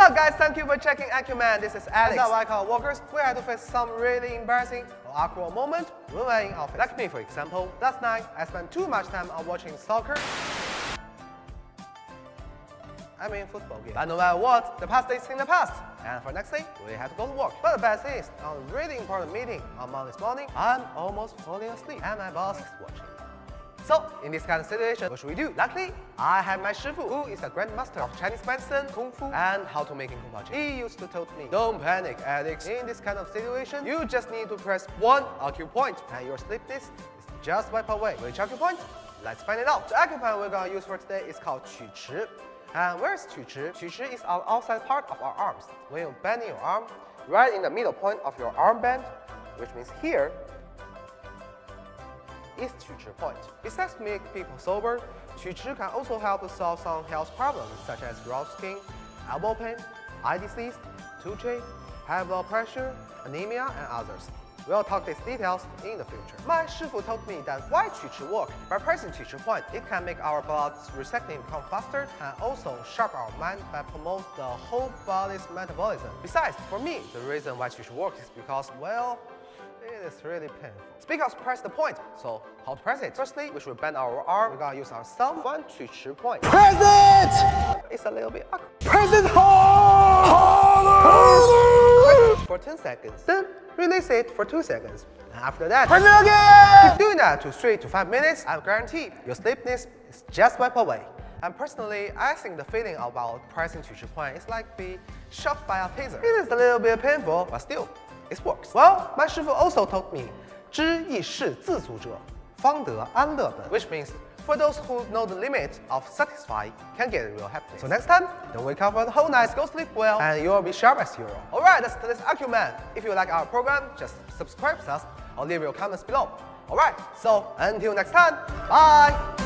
So guys, thank you for checking ACUMAN. This is Alex. As I call workers, we had to face some really embarrassing or awkward moment when we're in office. Like me, for example. Last night, I spent too much time on watching soccer. I mean football game. But no matter what, the past is in the past. And for next day, we have to go to work. But the best thing is, on a really important meeting on Monday morning, I'm almost falling asleep and my boss is watching. So, in this kind of situation, what should we do? Luckily, I have my Shifu, who is a grandmaster of Chinese medicine, Kung Fu, and how to make acupuncture. He used to tell me, don't panic, addicts. In this kind of situation, you just need to press one acupoint, and your sleepiness is just wiped away. Which acupoint? Let's find it out. The acupoint we're gonna use for today is called Quchi. And where's Quchi? Quchi is our outside part of our arms. When you bend your arm, right in the middle point of your armband, which means here, is Quchi point. Besides make people sober, Quchi can also help to solve some health problems such as dry skin, elbow pain, eye disease, toothache, high blood pressure, anemia, and others. We'll talk these details in the future. My Shifu told me that why Quchi work. By pressing Quchi point, it can make our blood recycling become faster and also sharp our mind by promote the whole body's metabolism. Besides, for me, the reason why Quchi works is because, well, it is really painful. Speaking of press the point, so how to press it? Firstly, we should bend our arm. We're gonna use our thumb, one Quchi point. Press it! It's a little bit awkward. Press it hard! For 10 seconds. Then release it for 2 seconds. And after that, press it again! keep doing that to 3 to 5 minutes. I guarantee your sleepiness is just wiped away. And personally, I think the feeling about pressing Quchi point is like being shot by a taser. It is a little bit painful, but still, it works. Well, my Shifu also told me, 知易事自足者，方得安乐本, which means for those who know the limit of satisfy can get real happiness. So next time, don't wake up for the whole night, go sleep well, and you'll be sharp as usual. Alright, that's today's ACUMAN. If you like our program, just subscribe to us or leave your comments below. Alright, so until next time, bye!